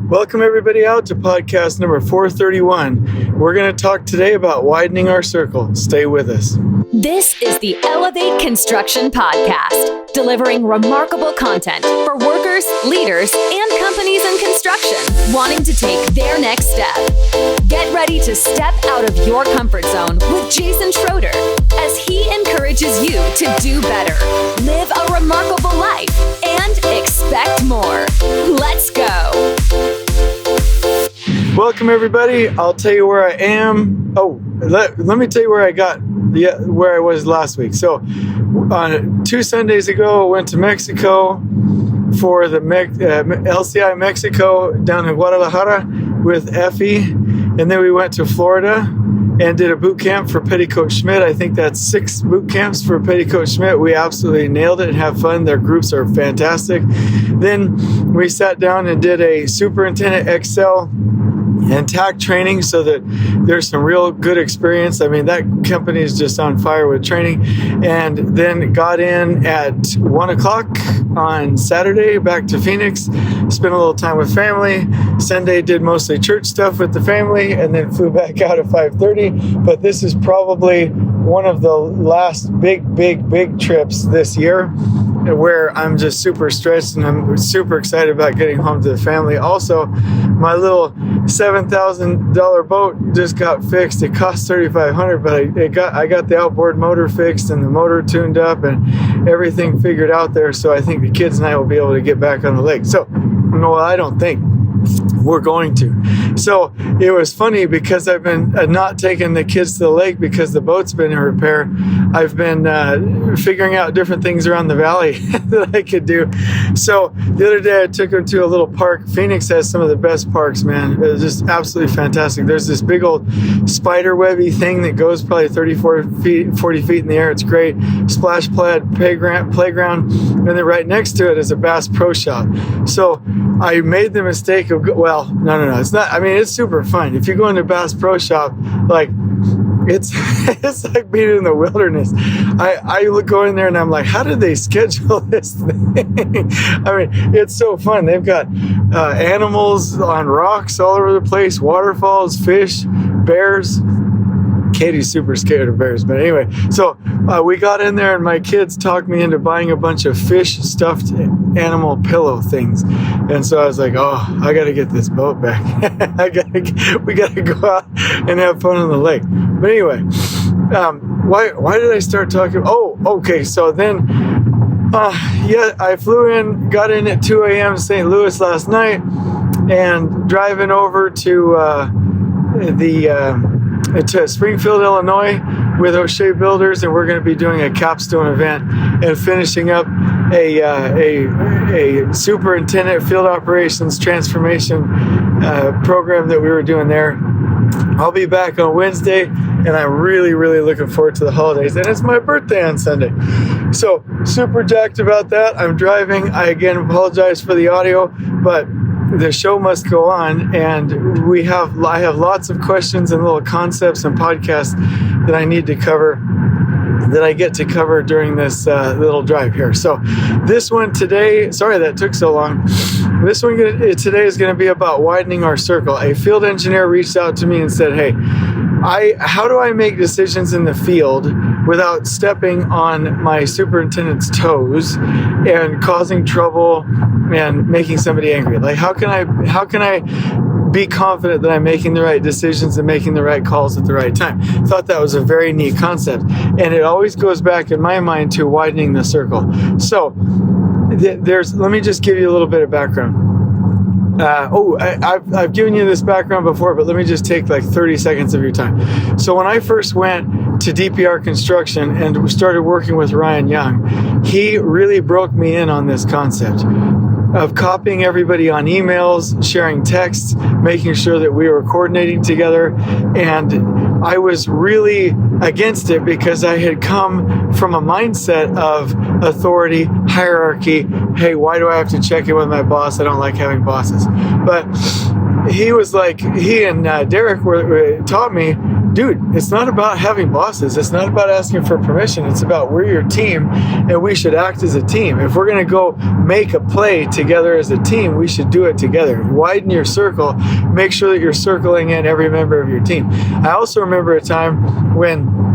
Welcome everybody out to podcast number 431. We're going to talk today about widening our circle. Stay with us. This is the Elevate Construction Podcast, delivering remarkable content for workers, leaders, and companies in construction wanting to take their next step. Get ready to step out of your comfort zone with Jason Schroeder as he encourages you to do better, live a remarkable life, and expect more. Let's go. Welcome everybody. I'll tell you where I am. Let me tell you where I was last week. So 2 Sundays ago, I went to Mexico for the LCI Mexico down in Guadalajara with Effie. And then we went to Florida and did a boot camp for Coach Schmidt. I think that's 6 boot camps for Coach Schmidt. We absolutely nailed it and have fun. Their groups are fantastic. Then we sat down and did a Superintendent Excel and TAC training so that there's some real good experience. I mean, that company is just on fire with training. And then got in at 1 o'clock on Saturday, back to Phoenix, spent a little time with family. Sunday did mostly church stuff with the family, and then flew back out at 5:30. But this is probably one of the last big trips this year where I'm just super stressed and I'm super excited about getting home to the family. Also, my little $7,000 boat just got fixed. It cost $3,500, but I got the outboard motor fixed and the motor tuned up and everything figured out there. So I think the kids and I will be able to get back on the lake. So, no, I don't think. We're going to. So it was funny because I've been not taking the kids to the lake because the boat's been in repair. I've been figuring out different things around the valley that I could do. So the other day I took them to a little park. Phoenix has some of the best parks, man. It was just absolutely fantastic. There's this big old spider webby thing that goes probably 40 feet in the air. It's great. Splash pad playground. And then right next to it is a Bass Pro Shop. So I made the mistake of, no. It's not. I mean, it's super fun. If you go into Bass Pro Shop, like, it's like being in the wilderness. I go in there and I'm like, how did they schedule this thing? I mean, it's so fun. They've got animals on rocks all over the place, waterfalls, fish, bears. Katie's super scared of bears, but anyway, so we got in there and my kids talked me into buying a bunch of fish stuffed animal pillow things, and so I was like, I gotta get this boat back. We gotta go out and have fun on the lake. But anyway, why did I start talking? Okay, so then I flew in, got in at 2 a.m. to St. Louis last night, and driving over to to Springfield, Illinois with O'Shea Builders, and we're going to be doing a capstone event and finishing up a superintendent field operations transformation program that we were doing there. I'll be back on Wednesday, and I'm really looking forward to the holidays, and it's my birthday on Sunday. So super jacked about that. I'm driving. I again apologize for the audio, but the show must go on, and I have lots of questions and little concepts and podcasts that I need to cover, that I get to cover during this little drive here. So this one today, sorry that took so long. This one today is going to be about widening our circle. A field engineer reached out to me and said, hey, how do I make decisions in the field without stepping on my superintendent's toes and causing trouble and making somebody angry? Like, how can I be confident that I'm making the right decisions and making the right calls at the right time? Thought that was a very neat concept, and it always goes back in my mind to widening the circle. So let me just give you a little bit of background. I've given you this background before, but let me just take like 30 seconds of your time. So when I first went to DPR Construction and started working with Ryan Young, he really broke me in on this concept of copying everybody on emails, sharing texts, making sure that we were coordinating together. And I was really against it because I had come from a mindset of authority, hierarchy. Hey, why do I have to check in with my boss? I don't like having bosses. But he and Derek taught me dude, it's not about having bosses. It's not about asking for permission. It's about we're your team and we should act as a team. If we're going to go make a play together as a team, we should do it together. Widen your circle. Make sure that you're circling in every member of your team. I also remember a time when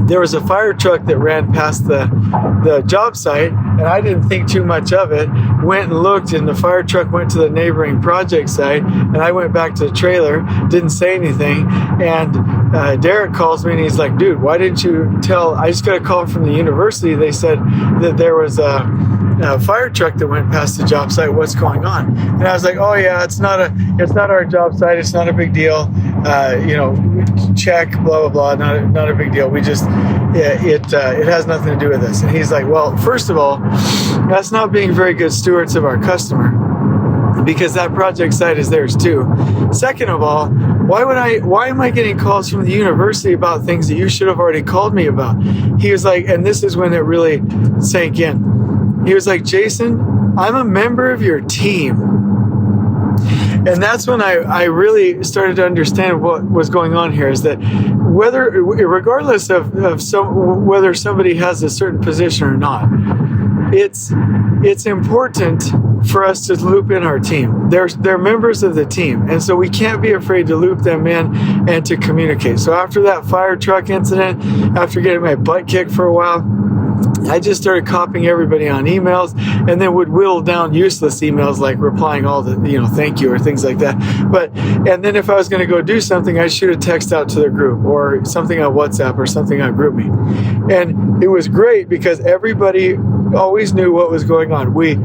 there was a fire truck that ran past the job site, and I didn't think too much of it. Went and looked, and the fire truck went to the neighboring project site, and I went back to the trailer, didn't say anything, and Derek calls me, and he's like, dude, why didn't you tell? I just got a call from the university. They said that there was a fire truck that went past the job site. What's going on? And I was like, oh yeah, it's not our job site. It's not a big deal. Check, blah, blah, blah. Not a big deal. We just, it has nothing to do with this. And he's like, well, first of all, that's not being very good stewards of our customer, because that project site is theirs too. Second of all, why am I getting calls from the university about things that you should have already called me about? He was like, and this is when it really sank in. He was like, Jason, I'm a member of your team. And that's when I really started to understand what was going on here, is that regardless of whether somebody has a certain position or not, it's important for us to loop in our team. They're members of the team, and so we can't be afraid to loop them in and to communicate. So after that fire truck incident, after getting my butt kicked for a while, I just started copying everybody on emails, and then would whittle down useless emails like replying all the, thank you or things like that. And then if I was going to go do something, I'd shoot a text out to the group or something on WhatsApp or something on GroupMe. And it was great because everybody always knew what was going on. We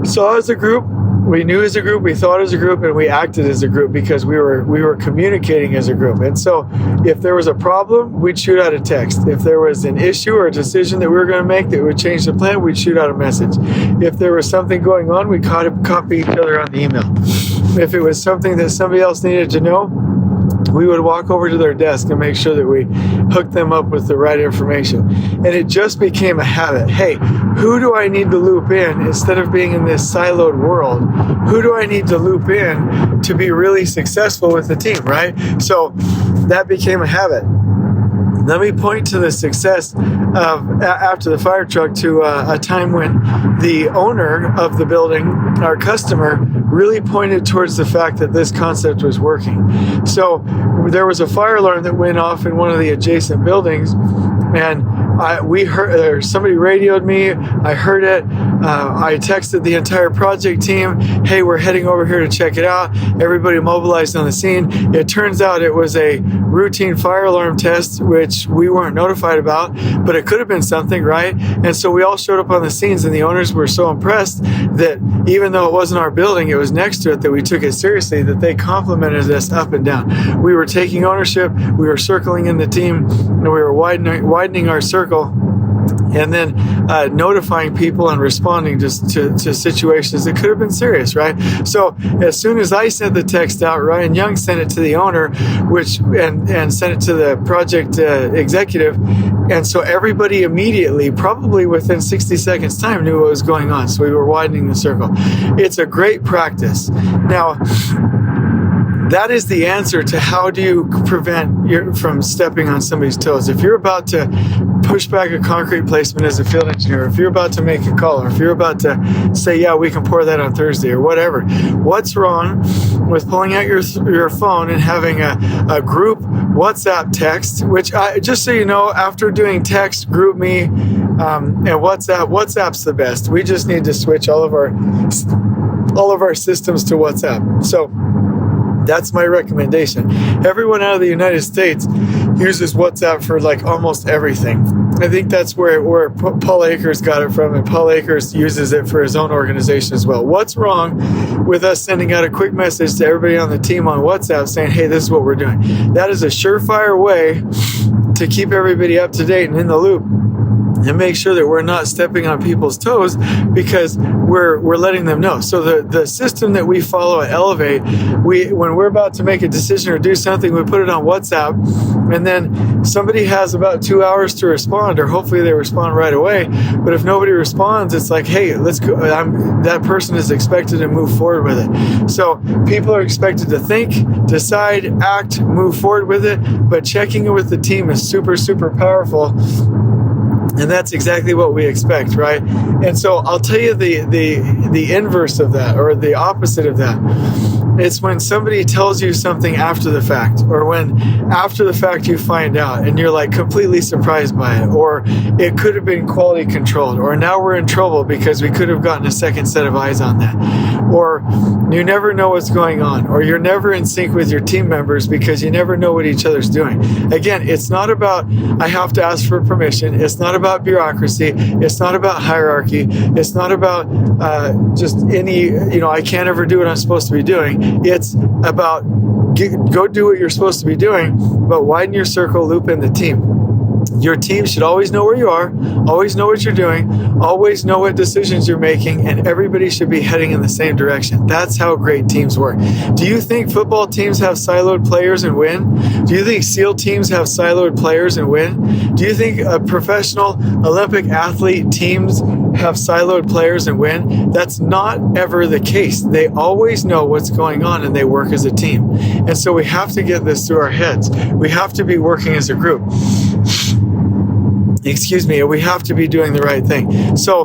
saw as a group, we knew as a group, we thought as a group, and we acted as a group because we were communicating as a group. And so if there was a problem, we'd shoot out a text. If there was an issue or a decision that we were going to make that would change the plan, we'd shoot out a message. If there was something going on, we'd copy each other on the email. If it was something that somebody else needed to know, we would walk over to their desk and make sure that we hooked them up with the right information. And it just became a habit. Hey, who do I need to loop in instead of being in this siloed world? Who do I need to loop in to be really successful with the team, right? So that became a habit. Let me point to the success of, after the fire truck, to a time when the owner of the building, our customer, really pointed towards the fact that this concept was working. So there was a fire alarm that went off in one of the adjacent buildings, and we heard, somebody radioed me. I heard it. I texted the entire project team, hey, we're heading over here to check it out. Everybody mobilized on the scene. It turns out it was a routine fire alarm test, which we weren't notified about, but it could have been something, right? And so we all showed up on the scenes, and the owners were so impressed that even though it wasn't our building, it was next to it, that we took it seriously, that they complimented us up and down. We were taking ownership, we were circling in the team, and we were widening our circle, and then notifying people and responding to situations that could have been serious, right? So as soon as I sent the text out, Ryan Young sent it to the owner, and sent it to the project executive, and so everybody immediately, probably within 60 seconds time, knew what was going on. So we were widening the circle. It's a great practice. Now, that is the answer to how do you prevent you from stepping on somebody's toes. If you're about to push back a concrete placement as a field engineer, if you're about to make a call, or if you're about to say, yeah, we can pour that on Thursday or whatever, what's wrong with pulling out your phone and having a group WhatsApp text, which just so you know, after doing text, GroupMe, and WhatsApp's the best. We just need to switch all of our systems to WhatsApp. So that's my recommendation. Everyone out of the United States uses WhatsApp for like almost everything. I think that's where Paul Akers got it from, and Paul Akers uses it for his own organization as well. What's wrong with us sending out a quick message to everybody on the team on WhatsApp saying, hey, this is what we're doing? That is a surefire way to keep everybody up to date and in the loop. and make sure that we're not stepping on people's toes because we're letting them know. So the system that we follow at Elevate, when we're about to make a decision or do something, we put it on WhatsApp, and then somebody has about 2 hours to respond, or hopefully they respond right away. But if nobody responds, it's like, hey, let's go. That person is expected to move forward with it. So people are expected to think, decide, act, move forward with it. But checking it with the team is super, super powerful. And that's exactly what we expect, right? And so I'll tell you the inverse of that, or the opposite of that. It's when somebody tells you something after the fact, or when after the fact you find out and you're like completely surprised by it, or it could have been quality controlled, or now we're in trouble because we could have gotten a second set of eyes on that, or you never know what's going on, or you're never in sync with your team members because you never know what each other's doing. Again, it's not about I have to ask for permission. It's not about bureaucracy. It's not about hierarchy. It's not about just any, I can't ever do what I'm supposed to be doing. It's about go do what you're supposed to be doing, but widen your circle, loop in the team. Your team should always know where you are, always know what you're doing, always know what decisions you're making, and everybody should be heading in the same direction. That's how great teams work. Do you think football teams have siloed players and win? Do you think SEAL teams have siloed players and win? Do you think professional Olympic athlete teams have siloed players and win? That's not ever the case. They always know what's going on and they work as a team. And so we have to get this through our heads. We have to be working as a group. We have to be doing the right thing. So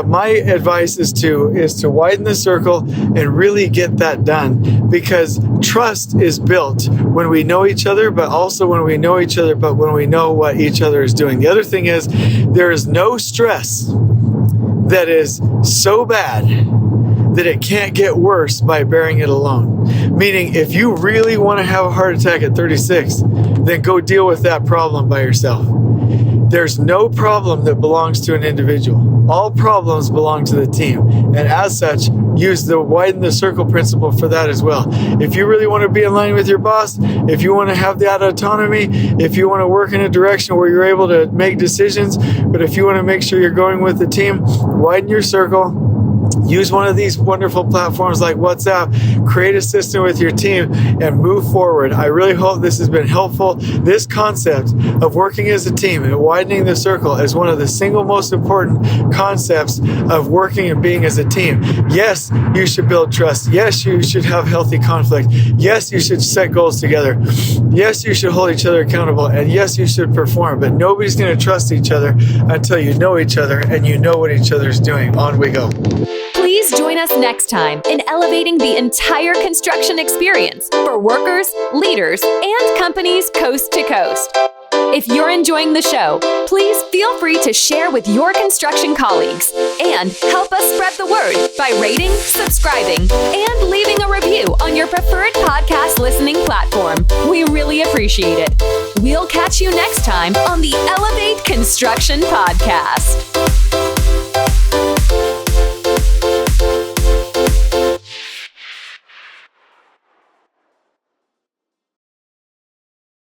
my advice is to widen the circle and really get that done, because trust is built when we know each other, but also when we know each other, but when we know what each other is doing. The other thing is there is no stress that is so bad that it can't get worse by bearing it alone. Meaning, if you really want to have a heart attack at 36, then go deal with that problem by yourself. There's no problem that belongs to an individual. All problems belong to the team. And as such, use the widen the circle principle for that as well. If you really want to be in line with your boss, if you want to have that autonomy, if you want to work in a direction where you're able to make decisions, but if you want to make sure you're going with the team, widen your circle. Use one of these wonderful platforms like WhatsApp, create a system with your team, and move forward. I really hope this has been helpful. This concept of working as a team and widening the circle is one of the single most important concepts of working and being as a team. Yes, you should build trust. Yes, you should have healthy conflict. Yes, you should set goals together. Yes, you should hold each other accountable. And yes, you should perform. But nobody's going to trust each other until you know each other and you know what each other's doing. On we go. Please join us next time in elevating the entire construction experience for workers, leaders, and companies coast to coast. If you're enjoying the show, please feel free to share with your construction colleagues and help us spread the word by rating, subscribing, and leaving a review on your preferred podcast listening platform. We really appreciate it. We'll catch you next time on the Elevate Construction Podcast.